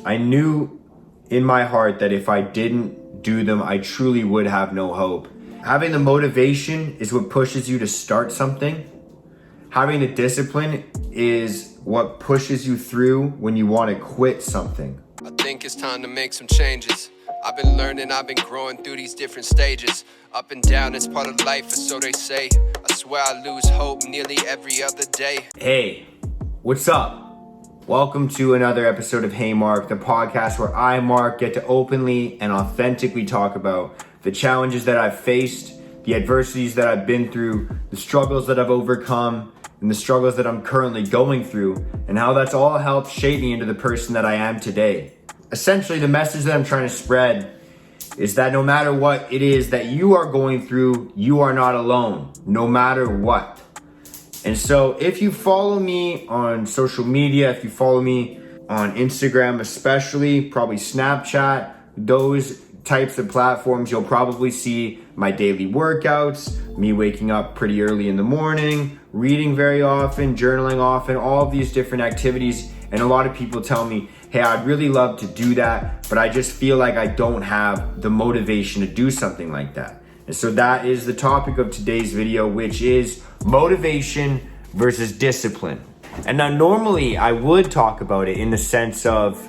I knew in my heart that if I didn't do them, I truly would have no hope. Having the motivation is what pushes you to start something. Having the discipline is what pushes you through when you want to quit something. I think it's time to make some changes. I've been learning, I've been growing through these different stages. Up and down, it's part of life, or so they say. I swear I lose hope nearly every other day. Hey, what's up? Welcome to another episode of Hey Mark, the podcast where I, Mark, get to openly and authentically talk about the challenges that I've faced, the adversities that I've been through, the struggles that I've overcome, and the struggles that I'm currently going through, and how that's all helped shape me into the person that I am today. Essentially, the message that I'm trying to spread is that no matter what it is that you are going through, you are not alone, no matter what. And so if you follow me on social media, if you follow me on Instagram especially, probably Snapchat, those types of platforms, you'll probably see my daily workouts, me waking up pretty early in the morning, reading very often, journaling often, all of these different activities. And a lot of people tell me, hey, I'd really love to do that, but I just feel like I don't have the motivation to do something like that. And so that is the topic of today's video, which is motivation versus discipline. And now normally I would talk about it in the sense of,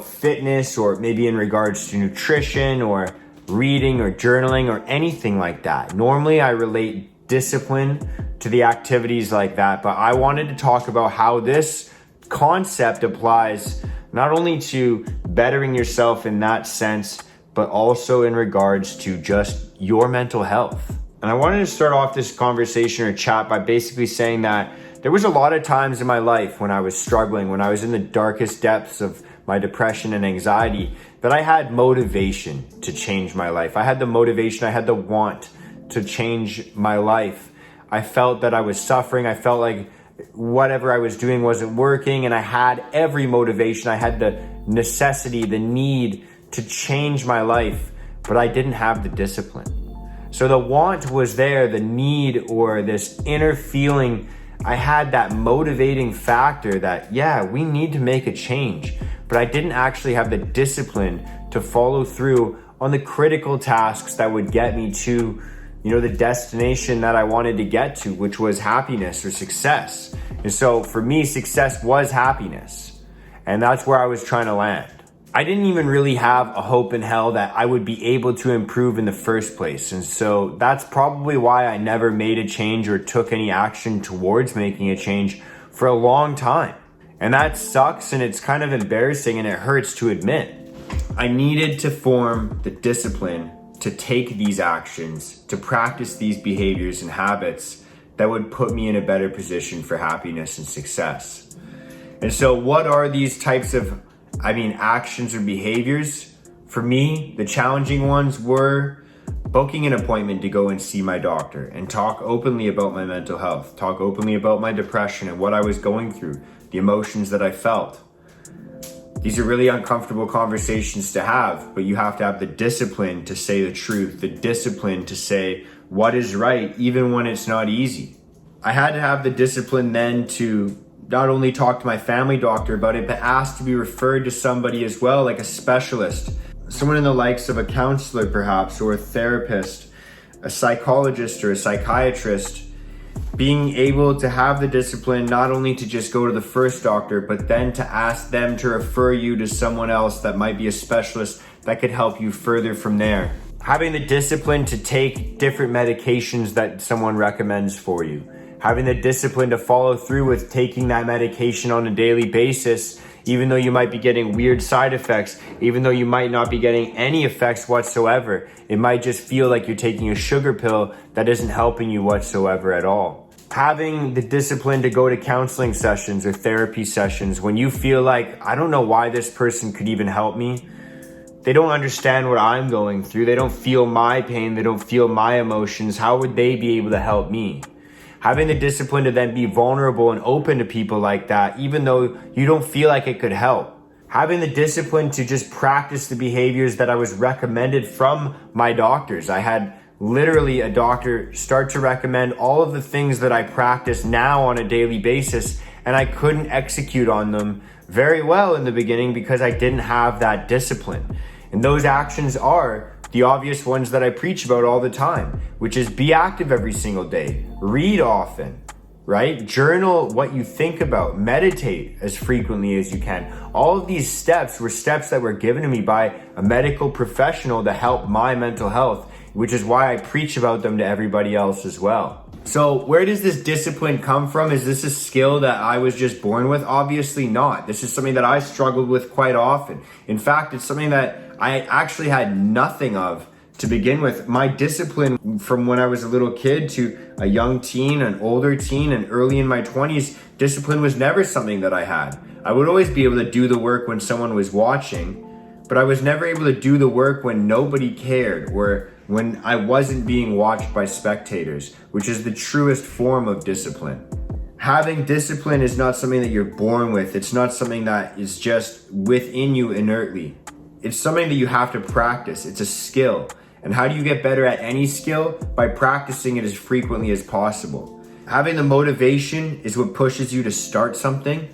fitness, or maybe in regards to nutrition or reading or journaling or anything like that. Normally I relate discipline to the activities like that, but I wanted to talk about how this concept applies not only to bettering yourself in that sense, but also in regards to just your mental health. And I wanted to start off this conversation or chat by basically saying that there was a lot of times in my life when I was struggling, when I was in the darkest depths of my depression and anxiety, that I had motivation to change my life. I had the motivation, I had the want to change my life. I felt that I was suffering. I felt like whatever I was doing wasn't working, and I had every motivation. I had the necessity, the need to change my life, but I didn't have the discipline. So the want was there, the need, or this inner feeling. I had that motivating factor that, yeah, we need to make a change, but I didn't actually have the discipline to follow through on the critical tasks that would get me to, the destination that I wanted to get to, which was happiness or success. And so for me, success was happiness, and that's where I was trying to land. I didn't even really have a hope in hell that I would be able to improve in the first place. And so that's probably why I never made a change or took any action towards making a change for a long time. And that sucks, and it's kind of embarrassing, and it hurts to admit. I needed to form the discipline to take these actions, to practice these behaviors and habits that would put me in a better position for happiness and success. And so what are these types of actions or behaviors? For me, the challenging ones were booking an appointment to go and see my doctor and talk openly about my mental health, talk openly about my depression and what I was going through, the emotions that I felt. These are really uncomfortable conversations to have, but you have to have the discipline to say the truth, the discipline to say what is right, even when it's not easy. I had to have the discipline then to not only talk to my family doctor about it, but ask to be referred to somebody as well, like a specialist, someone in the likes of a counselor perhaps, or a therapist, a psychologist or a psychiatrist. Being able to have the discipline not only to just go to the first doctor, but then to ask them to refer you to someone else that might be a specialist that could help you further from there. Having the discipline to take different medications that someone recommends for you. Having the discipline to follow through with taking that medication on a daily basis, even though you might be getting weird side effects, even though you might not be getting any effects whatsoever. It might just feel like you're taking a sugar pill that isn't helping you whatsoever at all. Having the discipline to go to counseling sessions or therapy sessions when you feel like, I don't know why this person could even help me. They don't understand what I'm going through. They don't feel my pain. They don't feel my emotions. How would they be able to help me? Having the discipline to then be vulnerable and open to people like that, even though you don't feel like it could help. Having the discipline to just practice the behaviors that I was recommended from my doctors. I had literally a doctor start to recommend all of the things that I practice now on a daily basis, and I couldn't execute on them very well in the beginning because I didn't have that discipline. And those actions are the obvious ones that I preach about all the time, which is be active every single day, read often, right? Journal what you think about, meditate as frequently as you can. All of these steps were steps that were given to me by a medical professional to help my mental health, which is why I preach about them to everybody else as well. So where does this discipline come from? Is this a skill that I was just born with? Obviously not. This is something that I struggled with quite often. In fact, it's something that I actually had nothing of to begin with. My discipline from when I was a little kid to a young teen, an older teen, and early in my 20s, discipline was never something that I had. I would always be able to do the work when someone was watching, but I was never able to do the work when nobody cared or when I wasn't being watched by spectators, which is the truest form of discipline. Having discipline is not something that you're born with. It's not something that is just within you inertly. It's something that you have to practice. It's a skill. And how do you get better at any skill? By practicing it as frequently as possible. Having the motivation is what pushes you to start something.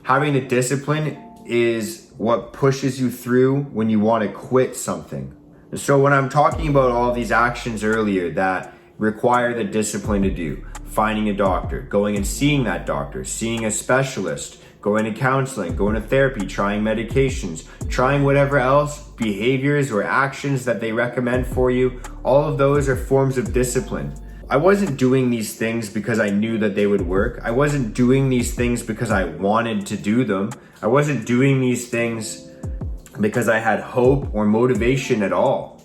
Having the discipline is what pushes you through when you want to quit something. And so when I'm talking about all these actions earlier that require the discipline to do, finding a doctor, going and seeing that doctor, seeing a specialist, going to counseling, going to therapy, trying medications, trying whatever else, behaviors or actions that they recommend for you, all of those are forms of discipline. I wasn't doing these things because I knew that they would work. I wasn't doing these things because I wanted to do them. I wasn't doing these things because I had hope or motivation at all.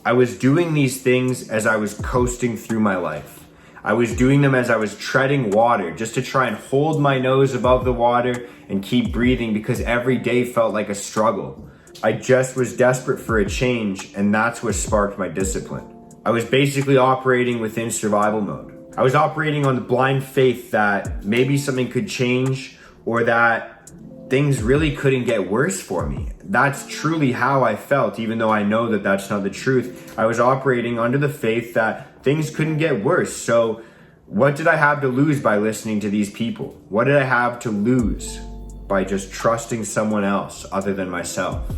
I was doing these things as I was coasting through my life. I was doing them as I was treading water, just to try and hold my nose above the water and keep breathing, because every day felt like a struggle. I just was desperate for a change, and that's what sparked my discipline. I was basically operating within survival mode. I was operating on the blind faith that maybe something could change or that things really couldn't get worse for me. That's truly how I felt, even though I know that that's not the truth. I was operating under the faith that things couldn't get worse. So what did I have to lose by listening to these people? What did I have to lose by just trusting someone else other than myself?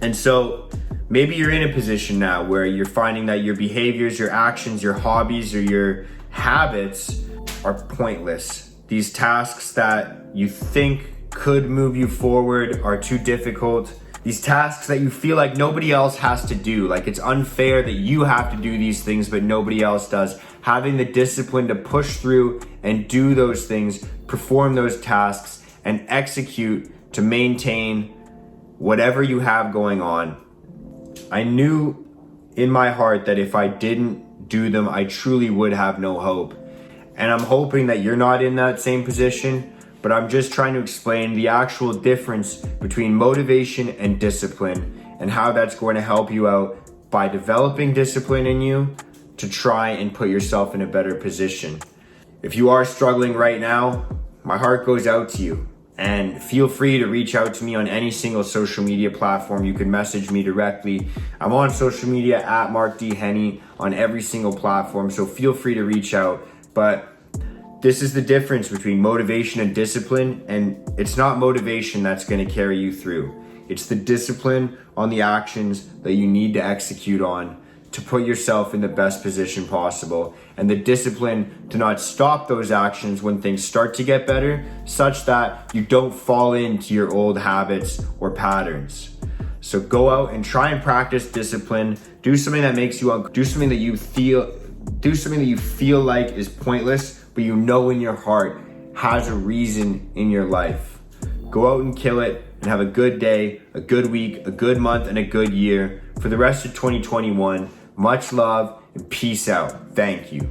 And so maybe you're in a position now where you're finding that your behaviors, your actions, your hobbies, or your habits are pointless. These tasks that you think could move you forward are too difficult. These tasks that you feel like nobody else has to do, like it's unfair that you have to do these things but nobody else does. Having the discipline to push through and do those things, perform those tasks, and execute to maintain whatever you have going on. I knew in my heart that if I didn't do them, I truly would have no hope. And I'm hoping that you're not in that same position, but I'm just trying to explain the actual difference between motivation and discipline and how that's going to help you out by developing discipline in you to try and put yourself in a better position. If you are struggling right now, my heart goes out to you, and feel free to reach out to me on any single social media platform. You can message me directly. I'm on social media at Mark D. Henney on every single platform, so feel free to reach out. But this is the difference between motivation and discipline, and it's not motivation that's going to carry you through. It's the discipline on the actions that you need to execute on to put yourself in the best position possible, and the discipline to not stop those actions when things start to get better, such that you don't fall into your old habits or patterns. So go out and try and practice discipline. Do something that makes you do something that you feel like is pointless, but you know in your heart has a reason in your life. Go out and kill it and have a good day, a good week, a good month, and a good year. For the rest of 2021, much love and peace out. Thank you.